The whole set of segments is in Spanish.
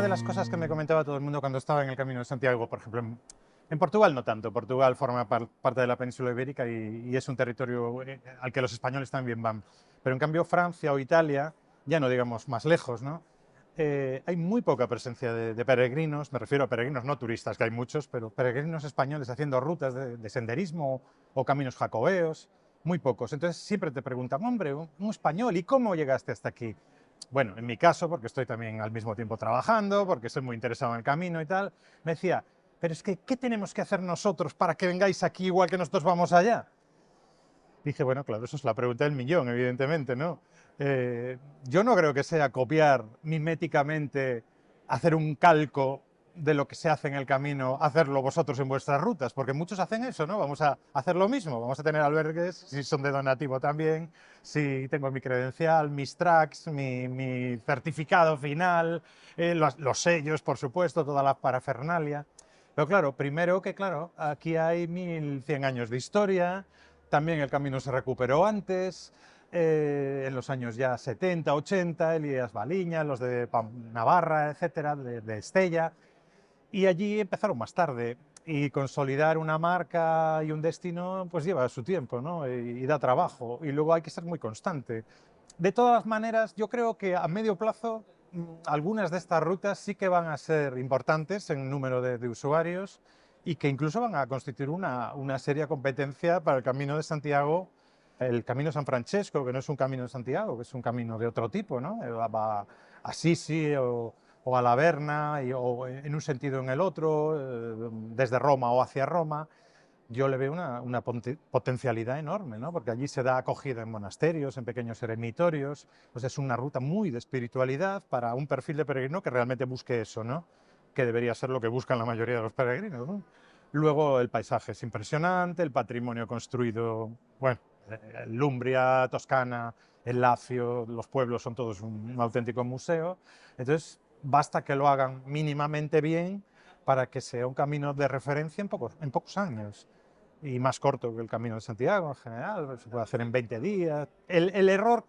de las cosas que me comentaba todo el mundo cuando estaba en el Camino de Santiago, por ejemplo, en Portugal no tanto. Portugal forma parte de la península ibérica y es un territorio al que los españoles también van. Pero en cambio Francia o Italia, ya no digamos más lejos, ¿no? Hay muy poca presencia de peregrinos, me refiero a peregrinos no turistas, que hay muchos, pero peregrinos españoles haciendo rutas de senderismo o caminos jacobeos, muy pocos. Entonces siempre te preguntan, hombre, un español, ¿y cómo llegaste hasta aquí? Bueno, en mi caso, porque estoy también al mismo tiempo trabajando, porque soy muy interesado en el camino y tal, me decía, pero es que, ¿qué tenemos que hacer nosotros para que vengáis aquí igual que nosotros vamos allá? Dije, bueno, claro, eso es la pregunta del millón, evidentemente, ¿no? Yo no creo que sea copiar miméticamente, hacer un calco de lo que se hace en el camino, hacerlo vosotros en vuestras rutas, porque muchos hacen eso, ¿no? Vamos a hacer lo mismo, vamos a tener albergues, si son de donativo también, si tengo mi credencial, mis tracks, mi certificado final, los sellos, por supuesto, toda la parafernalia. Pero claro, primero que, claro, aquí hay 1100 años de historia, también el camino se recuperó antes, en los años ya 70, 80, Elías Baliña, los de Navarra, etcétera, de Estella, y allí empezaron más tarde. Y consolidar una marca y un destino, pues lleva su tiempo, ¿no? Y da trabajo. Y luego hay que ser muy constante. De todas maneras, yo creo que a medio plazo algunas de estas rutas sí que van a ser importantes en número de usuarios y que incluso van a constituir una seria competencia para el Camino de Santiago, el Camino San Francesco, que no es un Camino de Santiago, que es un camino de otro tipo, ¿no? Va a Sisi o a la Berna, o en un sentido o en el otro, desde Roma o hacia Roma. Yo le veo una potencialidad enorme, ¿no? Porque allí se da acogida en monasterios, en pequeños eremitorios, pues es una ruta muy de espiritualidad para un perfil de peregrino que realmente busque eso, ¿no? Que debería ser lo que buscan la mayoría de los peregrinos, ¿no? Luego el paisaje es impresionante, el patrimonio construido, bueno, Lumbria, Toscana, el Lacio, los pueblos son todos un auténtico museo. Entonces, basta que lo hagan mínimamente bien para que sea un camino de referencia en pocos años y más corto que el Camino de Santiago en general, se puede hacer en 20 días. El error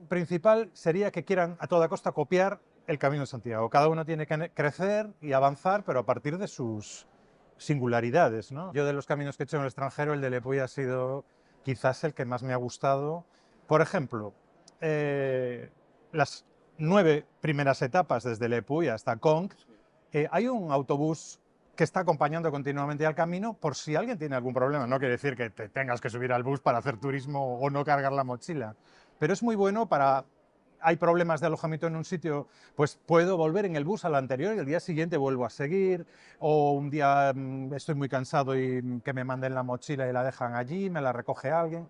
principal sería que quieran a toda costa copiar el Camino de Santiago. Cada uno tiene que crecer y avanzar, pero a partir de sus singularidades, ¿no? Yo de los caminos que he hecho en el extranjero, el de Lepuy ha sido quizás el que más me ha gustado. Por ejemplo, las 9 primeras etapas desde Lepuy hasta Conques, hay un autobús que está acompañando continuamente al camino por si alguien tiene algún problema. No quiere decir que te tengas que subir al bus para hacer turismo o no cargar la mochila, pero es muy bueno para... Hay problemas de alojamiento en un sitio, pues puedo volver en el bus al anterior y el día siguiente vuelvo a seguir, o un día estoy muy cansado y que me manden la mochila y la dejan allí, me la recoge alguien.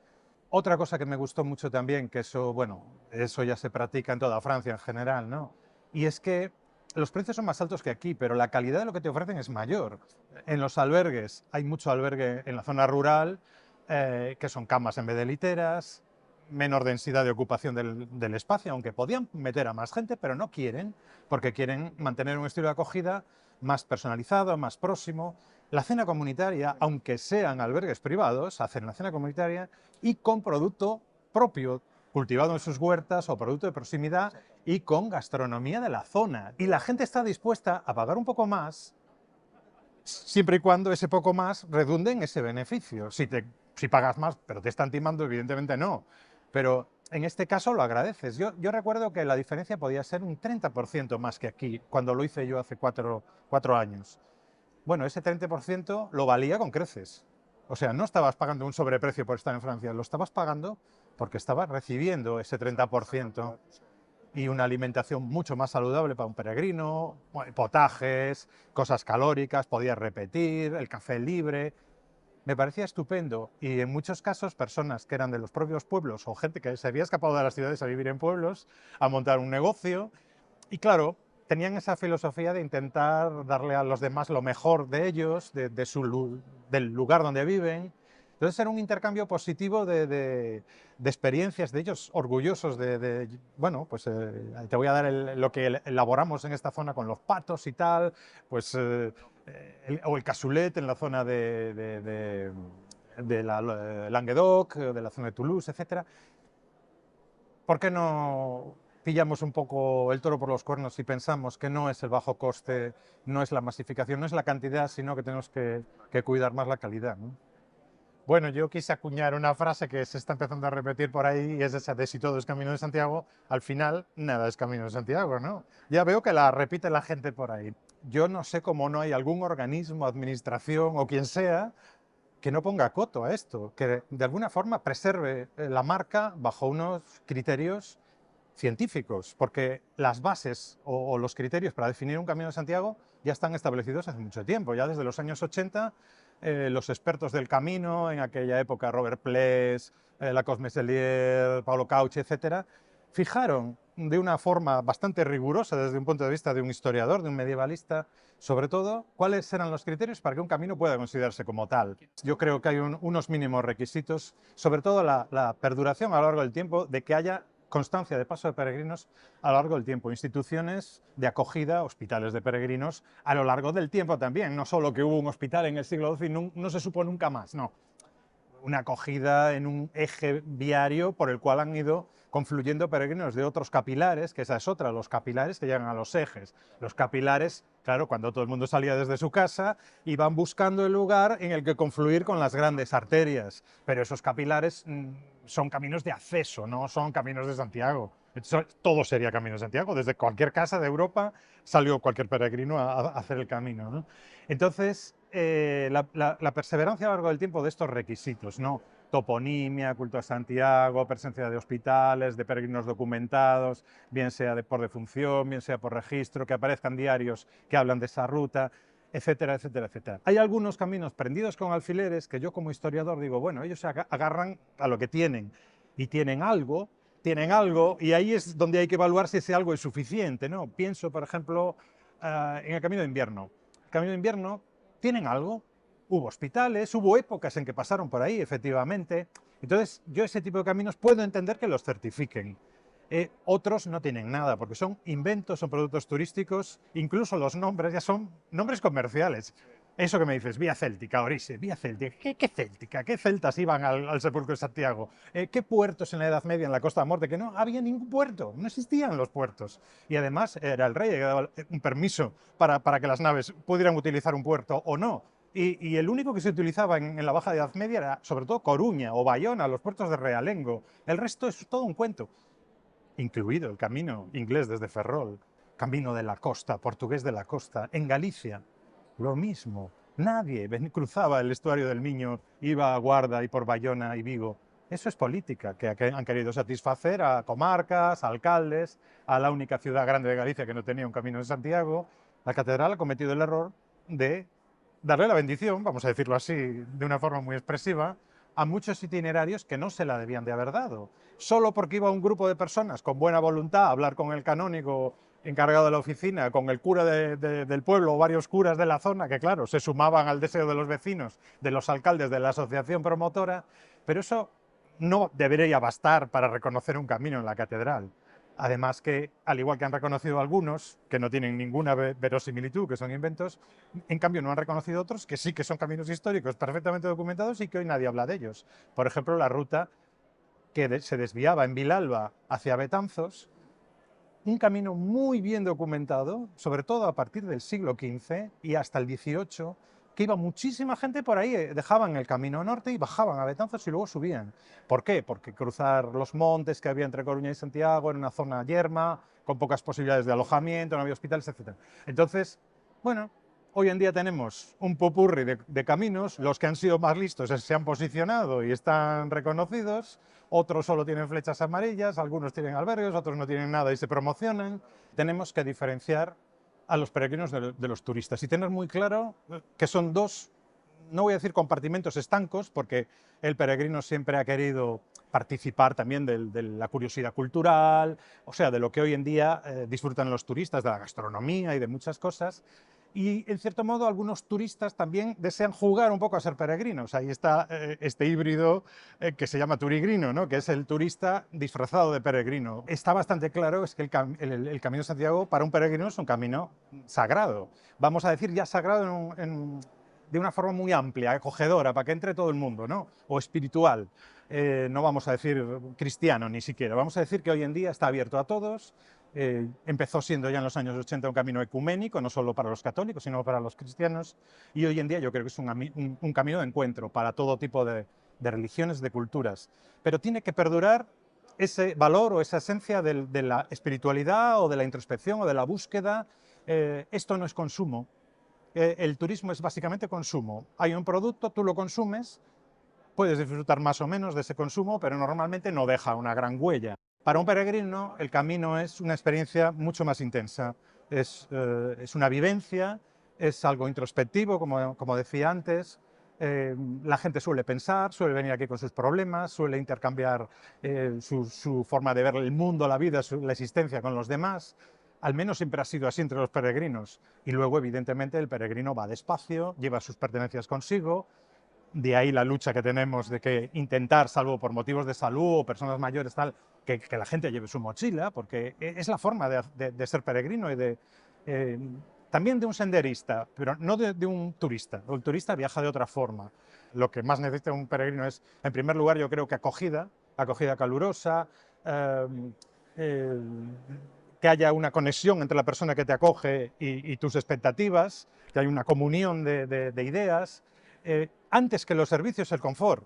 Otra cosa que me gustó mucho también, que eso, bueno, eso ya se practica en toda Francia en general, ¿no? Y es que los precios son más altos que aquí, pero la calidad de lo que te ofrecen es mayor. En los albergues, hay mucho albergue en la zona rural, que son camas en vez de literas, menor densidad de ocupación del espacio, aunque podían meter a más gente, pero no quieren, porque quieren mantener un estilo de acogida más personalizado, más próximo. La cena comunitaria, aunque sean albergues privados, hacen la cena comunitaria y con producto propio, cultivado en sus huertas o producto de proximidad y con gastronomía de la zona. Y la gente está dispuesta a pagar un poco más, siempre y cuando ese poco más redunde en ese beneficio. Si pagas más, pero te están timando, evidentemente no. Pero en este caso lo agradeces. Yo recuerdo que la diferencia podía ser un 30% más que aquí, cuando lo hice yo hace cuatro años. Bueno, ese 30% lo valía con creces. O sea, no estabas pagando un sobreprecio por estar en Francia, lo estabas pagando porque estabas recibiendo ese 30% y una alimentación mucho más saludable para un peregrino, potajes, cosas calóricas, podías repetir, el café libre. Me parecía estupendo y en muchos casos personas que eran de los propios pueblos o gente que se había escapado de las ciudades a vivir en pueblos, a montar un negocio y claro, tenían esa filosofía de intentar darle a los demás lo mejor de ellos, del lugar donde viven. Entonces era un intercambio positivo de experiencias, de ellos orgullosos bueno, pues te voy a dar lo que elaboramos en esta zona con los patos y tal, pues, o el cassoulet en la zona de la Languedoc, de la zona de Toulouse, etcétera. ¿Por qué no pillamos un poco el toro por los cuernos y pensamos que no es el bajo coste, no es la masificación, no es la cantidad, sino que tenemos que cuidar más la calidad, ¿no? Bueno, yo quise acuñar una frase que se está empezando a repetir por ahí y es esa de si todo es Camino de Santiago, al final nada es Camino de Santiago, ¿no? Ya veo que la repite la gente por ahí. Yo no sé cómo no hay algún organismo, administración o quien sea que no ponga coto a esto, que de alguna forma preserve la marca bajo unos criterios científicos, porque las bases o los criterios para definir un Camino de Santiago ya están establecidos hace mucho tiempo, ya desde los años 80 los expertos del camino, en aquella época Robert Ples, Lacoste Meselier, Paulo Cauchy, etcétera, fijaron de una forma bastante rigurosa desde un punto de vista de un historiador, de un medievalista, sobre todo, cuáles eran los criterios para que un camino pueda considerarse como tal. Yo creo que hay unos mínimos requisitos, sobre todo la perduración a lo largo del tiempo, de que haya constancia de paso de peregrinos a lo largo del tiempo, instituciones de acogida, hospitales de peregrinos a lo largo del tiempo también, no solo que hubo un hospital en el siglo XII y no se supo nunca más, no. Una acogida en un eje viario por el cual han ido confluyendo peregrinos de otros capilares, que esa es otra, los capilares que llegan a los ejes. Los capilares, claro, cuando todo el mundo salía desde su casa, iban buscando el lugar en el que confluir con las grandes arterias, pero esos capilares son caminos de acceso, no son caminos de Santiago. Todo sería Camino de Santiago, desde cualquier casa de Europa salió cualquier peregrino a hacer el camino, ¿no? Entonces, la perseverancia a lo largo del tiempo de estos requisitos, ¿no? Toponimia, culto a Santiago, presencia de hospitales, de peregrinos documentados, bien sea por defunción, bien sea por registro, que aparezcan diarios que hablan de esa ruta, etcétera, etcétera, etcétera. Hay algunos caminos prendidos con alfileres que yo como historiador digo, bueno, ellos se agarran a lo que tienen y tienen algo, y ahí es donde hay que evaluar si ese algo es suficiente, ¿no? Pienso, por ejemplo, en el Camino de Invierno. El Camino de Invierno tienen algo, hubo hospitales, hubo épocas en que pasaron por ahí, efectivamente. Entonces, yo ese tipo de caminos puedo entender que los certifiquen. Otros no tienen nada, porque son inventos, son productos turísticos, incluso los nombres ya son nombres comerciales. Eso que me dices, Vía Céltica, Orise, Vía Céltica, ¿qué céltica? ¿Qué celtas iban al sepulcro de Santiago? ¿Qué puertos en la Edad Media, en la Costa de Morte? Que no había ningún puerto, no existían los puertos. Y además era el rey que daba un permiso para que las naves pudieran utilizar un puerto o no. Y el único que se utilizaba en la Baja Edad Media era sobre todo Coruña o Bayona, los puertos de Realengo. El resto es todo un cuento, incluido el camino inglés desde Ferrol, camino de la costa, portugués de la costa, en Galicia, lo mismo. Nadie cruzaba el estuario del Miño, iba a Guarda y por Bayona y Vigo. Eso es política, que han querido satisfacer a comarcas, a alcaldes, a la única ciudad grande de Galicia que no tenía un camino de Santiago. La catedral ha cometido el error de darle la bendición, vamos a decirlo así, de una forma muy expresiva, a muchos itinerarios que no se la debían de haber dado. Solo porque iba un grupo de personas con buena voluntad a hablar con el canónigo encargado de la oficina, con el cura del pueblo o varios curas de la zona, que claro, se sumaban al deseo de los vecinos, de los alcaldes, de la asociación promotora, pero eso no debería bastar para reconocer un camino en la catedral. Además que, al igual que han reconocido algunos, que no tienen ninguna verosimilitud, que son inventos, en cambio no han reconocido otros que sí que son caminos históricos perfectamente documentados y que hoy nadie habla de ellos. Por ejemplo, la ruta que se desviaba en Vilalba hacia Betanzos, un camino muy bien documentado, sobre todo a partir del siglo XV y hasta el XVIII, que iba muchísima gente por ahí, dejaban el camino norte y bajaban a Betanzos y luego subían. ¿Por qué? Porque cruzar los montes que había entre Coruña y Santiago en una zona yerma, con pocas posibilidades de alojamiento, no había hospitales, etc. Entonces, bueno, hoy en día tenemos un popurrí de caminos, los que han sido más listos se han posicionado y están reconocidos, otros solo tienen flechas amarillas, algunos tienen albergues, otros no tienen nada y se promocionan. Tenemos que diferenciar a los peregrinos de los turistas y tener muy claro que son dos, no voy a decir compartimentos estancos, porque el peregrino siempre ha querido participar también de la curiosidad cultural, o sea, de lo que hoy en día disfrutan los turistas, de la gastronomía y de muchas cosas. Y, en cierto modo, algunos turistas también desean jugar un poco a ser peregrinos. Ahí está este híbrido que se llama turigrino, ¿no? Que es el turista disfrazado de peregrino. Está bastante claro es que el Camino de Santiago para un peregrino es un camino sagrado. Vamos a decir ya sagrado de una forma muy amplia, acogedora, para que entre todo el mundo, ¿no? O espiritual. no vamos a decir cristiano ni siquiera, vamos a decir que hoy en día está abierto a todos. Empezó siendo ya en los años 80 un camino ecuménico, no solo para los católicos, sino para los cristianos, y hoy en día yo creo que es un camino de encuentro para todo tipo de religiones, de culturas. Pero tiene que perdurar ese valor o esa esencia de la espiritualidad o de la introspección o de la búsqueda. Esto no es consumo. El turismo es básicamente consumo. Hay un producto, tú lo consumes, puedes disfrutar más o menos de ese consumo, pero normalmente no deja una gran huella. Para un peregrino, el camino es una experiencia mucho más intensa. Es una vivencia, es algo introspectivo, como decía antes. La gente suele pensar, suele venir aquí con sus problemas, suele intercambiar su forma de ver el mundo, la vida, la existencia con los demás. Al menos siempre ha sido así entre los peregrinos. Y luego, evidentemente, el peregrino va despacio, lleva sus pertenencias consigo. De ahí la lucha que tenemos de que intentar, salvo por motivos de salud o personas mayores, tal, que la gente lleve su mochila, porque es la forma de ser peregrino y eh, también de un senderista, pero no de un turista. El turista viaja de otra forma. Lo que más necesita un peregrino es, en primer lugar, yo creo que acogida calurosa, eh, eh, que haya una conexión entre la persona que te acoge y tus expectativas, que haya una comunión de ideas. Antes que los servicios, el confort.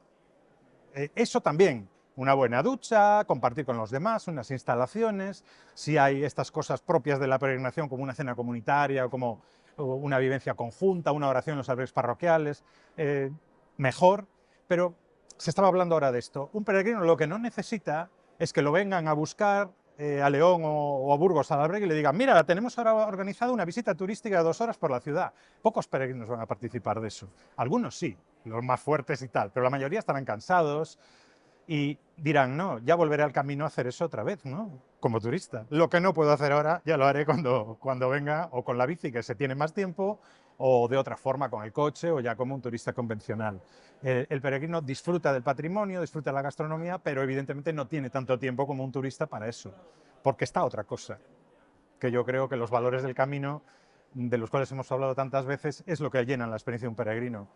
Eso también, una buena ducha, compartir con los demás, unas instalaciones, si hay estas cosas propias de la peregrinación como una cena comunitaria o como una vivencia conjunta, una oración en los albergues parroquiales, mejor. Pero se estaba hablando ahora de esto. Un peregrino lo que no necesita es que lo vengan a buscar a León o a Burgos al albergue y le digan, mira, tenemos ahora organizado una visita turística de 2 horas por la ciudad. Pocos peregrinos van a participar de eso. Algunos sí, los más fuertes y tal, pero la mayoría estarán cansados y dirán, no, ya volveré al camino a hacer eso otra vez, ¿no? Como turista. Lo que no puedo hacer ahora, ya lo haré cuando venga, o con la bici, que se tiene más tiempo, o de otra forma, con el coche, o ya como un turista convencional. El peregrino disfruta del patrimonio, disfruta de la gastronomía, pero evidentemente no tiene tanto tiempo como un turista para eso, porque está otra cosa, que yo creo que los valores del camino, de los cuales hemos hablado tantas veces, es lo que llenan la experiencia de un peregrino.